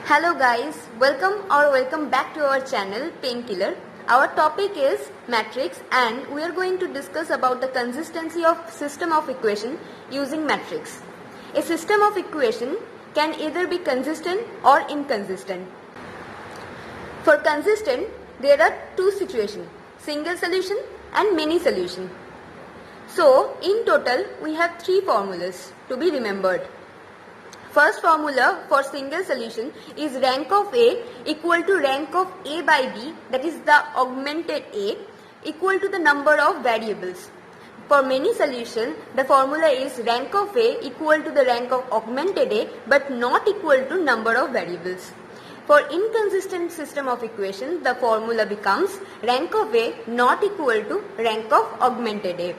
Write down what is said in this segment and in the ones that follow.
Hello guys, welcome back to our channel Painkiller. Our topic is matrix and we are going to discuss about the consistency of system of equation using matrix. A system of equation can either be consistent or inconsistent. For consistent, there are two situations, single solution and many solution. So in total we have three formulas to be remembered. First formula for single solution is rank of A equal to rank of A by B, that is the augmented A, equal to the number of variables. For many solution, the formula is rank of A equal to the rank of augmented A but not equal to number of variables. For inconsistent system of equation, the formula becomes rank of A not equal to rank of augmented A.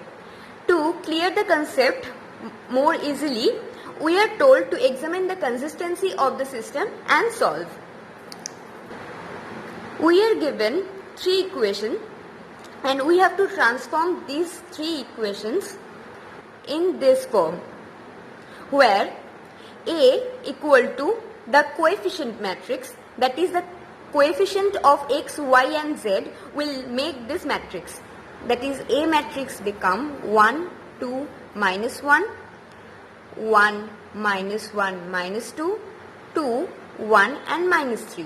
To clear the concept more easily, we are told to examine the consistency of the system and solve. We are given three equations and we have to transform these three equations in this form, where A equal to the coefficient matrix, that is the coefficient of x, y and z will make this matrix. That is A matrix become 1, 2, minus 1, 1, minus 1, minus 2, 2, 1 and minus 3.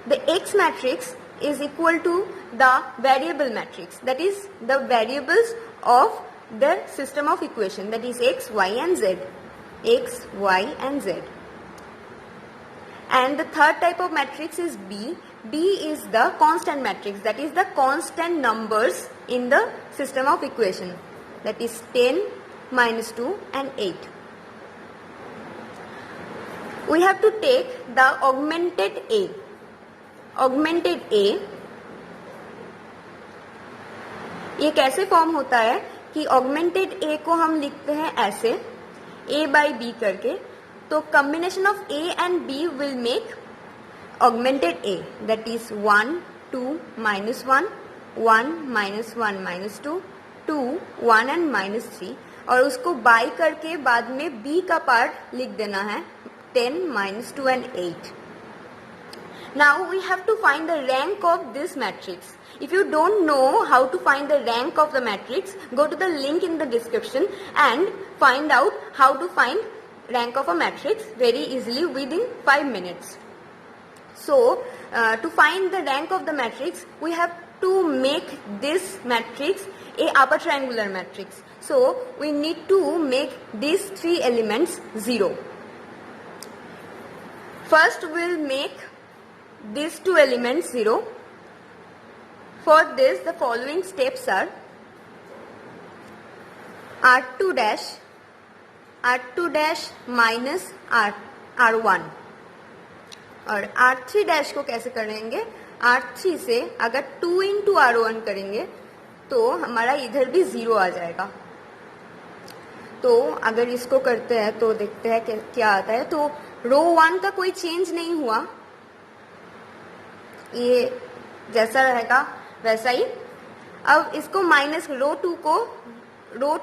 The X matrix is equal to the variable matrix, that is the variables of the system of equation, that is x, y and z. X, y and z. And the third type of matrix is B. B is the constant matrix, that is the constant numbers in the system of equation, that is 10, minus 2 and 8. We have to take the augmented A. Augmented A ये कैसे form होता है कि augmented A को हम लिखते हैं ऐसे A by B करके, तो combination of A and B will make augmented A, that is 1, 2, minus 1, 1, minus 1, minus 2, 2, 1 and minus 3, और उसको बाय करके बाद में B का पार्ट लिख देना है 10, minus 2 and 8. Now we have to find the rank of this matrix. If you don't know how to find the rank of the matrix, go to the link in the description and find out how to find rank of a matrix very easily within 5 minutes. So to find the rank of the matrix, we have to make this matrix a upper triangular matrix. So we need to make these three elements 0. First we will make these two elements 0. For this the following steps are R2 dash minus R1, और R3 dash को कैसे करेंगे, R3 से अगर 2 into R1 करेंगे तो हमारा इधर भी 0 आ जाएगा. तो अगर इसको करते हैं तो देखते हैं क्या आता है. तो रो 1 का कोई चेंज नहीं हुआ, ये जैसा रहेगा वैसा ही. अब इसको माइनस रो 2 को रो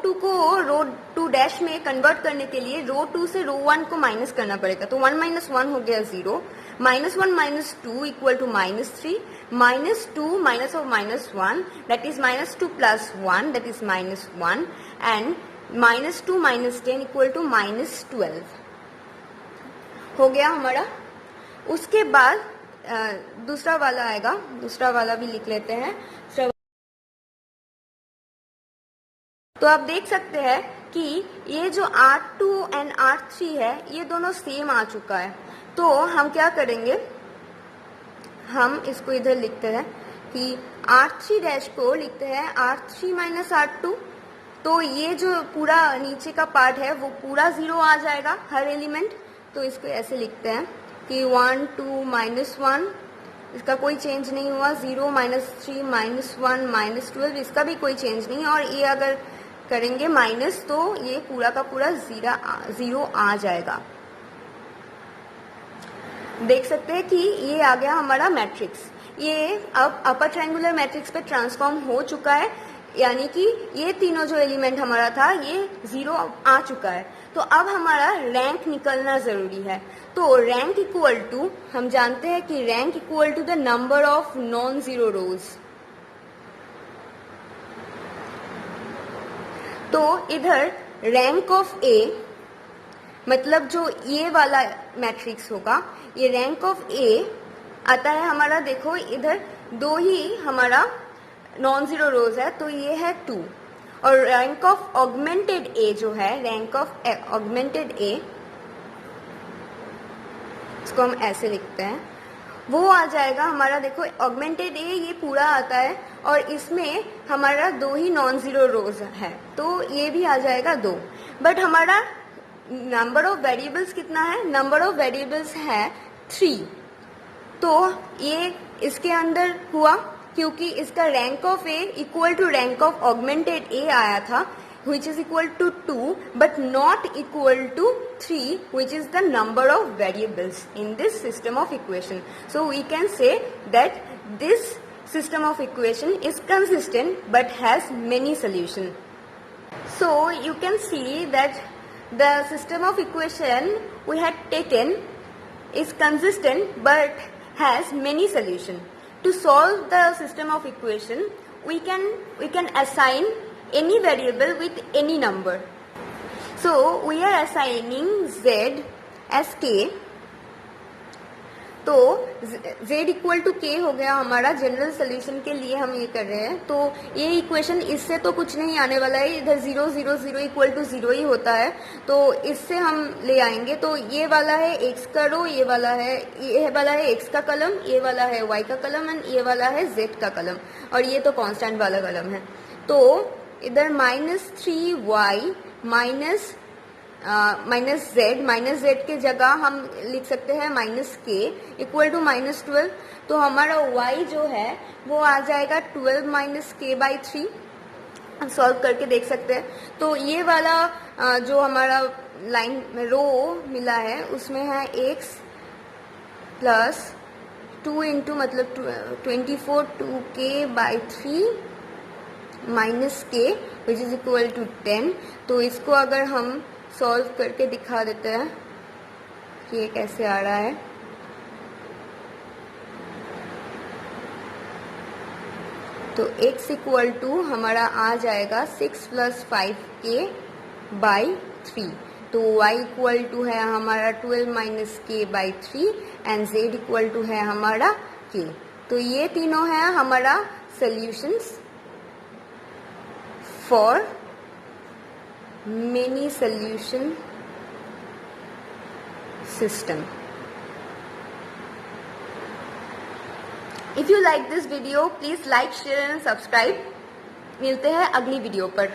2 डैश में कन्वर्ट करने के लिए रो 2 से रो 1 को माइनस करना पड़ेगा. तो 1 minus 1 हो गया 0, minus 1 minus 2 equal to minus 3, minus 2 minus of minus 1, that is minus 2 plus 1, that is minus 1, and minus 2 minus 10 equal to minus 12 हो गया हमारा. उसके बाद दूसरा वाला आएगा, दूसरा वाला भी लिख लेते हैं. तो आप देख सकते हैं कि ये जो R2 and R3 है ये दोनों सेम आ चुका है. तो हम क्या करेंगे, हम इसको इधर लिखते हैं कि R3 डैश को लिखते हैं R3 minus R2. तो ये जो पूरा नीचे का पार्ट है वो पूरा 0 आ जाएगा हर एलिमेंट. तो इसको ऐसे लिखते हैं कि 1, 2, minus 1, इसका कोई चेंज नहीं हुआ, 0, minus 3, minus 1, minus 12, इसका भी कोई चेंज नहीं. और ये अगर करेंगे माइनस तो ये पूरा का पूरा 0 आ जाएगा. देख सकते हैं कि ये आ गया हमारा मैट्रिक्स. ये अब अपर ट्रायंगुलर मैट्रिक्स पे ट्रांसफॉर्म हो चुका है, यानी कि ये तीनों जो एलिमेंट हमारा था ये 0 आ चुका है. तो अब हमारा रैंक निकलना ज़रूरी है। तो रैंक इक्वल टू, हम जानते हैं कि rank equal to the number of non zero rows. तो इधर रैंक ऑफ ए, मतलब जो ये वाला मैट्रिक्स होगा, ये रैंक ऑफ ए आता है हमारा, देखो इधर दो ही हमारा नॉन ज़ीरो रोज है, तो ये है 2। और रैंक ऑफ ऑगमेंटेड ए जो है, रैंक ऑफ ऑगमेंटेड ए, इसको हम ऐसे लिखते हैं, वो आ जाएगा हमारा, देखो ऑगमेंटेड ए ये पूरा आता है और इसमें हमारा 2 ही नॉन ज़ीरो रोज है, तो ये भी आ जाएगा 2। बट हमारा नंबर ऑफ वेरिएबल्स कितना है? नंबर ऑफ वेरिएबल्स है 3। तो ये इसके अंदर हुआ क्योंकि इसका rank of A equal to rank of augmented A आया था, which is equal to 2 but not equal to 3, which is the number of variables in this system of equation. So we can say that this system of equation is consistent but has many solutions. So you can see that the system of equation we had taken is consistent but has many solutions. To solve the system of equation, we can assign any variable with any number. So we are assigning z as k. तो z equal to k हो गया हमारा, general solution के लिए हम ये कर रहे हैं। तो ये इक्वेशन, इससे तो कुछ नहीं आने वाला है, इधर 0 0 0 इक्वल टू 0 ही होता है, तो इससे हम ले आएंगे। तो ये वाला है x का रो, ये वाला है x का कलम, ये वाला है y का कलम एंड ये वाला है z का कलम, और ये तो कांस्टेंट वाला कलम है। तो इधर -3y माइनस z के जगह हम लिख सकते हैं -k इक्वल टू -12। तो हमारा y जो है वो आ जाएगा 12 - k/3। हम सॉल्व करके देख सकते हैं। तो ये वाला जो हमारा लाइन में रो मिला है उसमें है x प्लस 2 इंटू मतलब 24 2k/3 minus k which is equal to 10। तो इसको अगर हम सॉल्व करके दिखा देते हैं कि ये कैसे आ रहा है। तो x इक्वल टू हमारा आ जाएगा 6 + 5k/3। तो y इक्वल टू है हमारा 12 - k/3 and z equal to है हमारा k। तो ये तीनों है हमारा solutions for many solution system. If you like this video, please like, share and subscribe. मिलते हैं अगली वीडियो पर।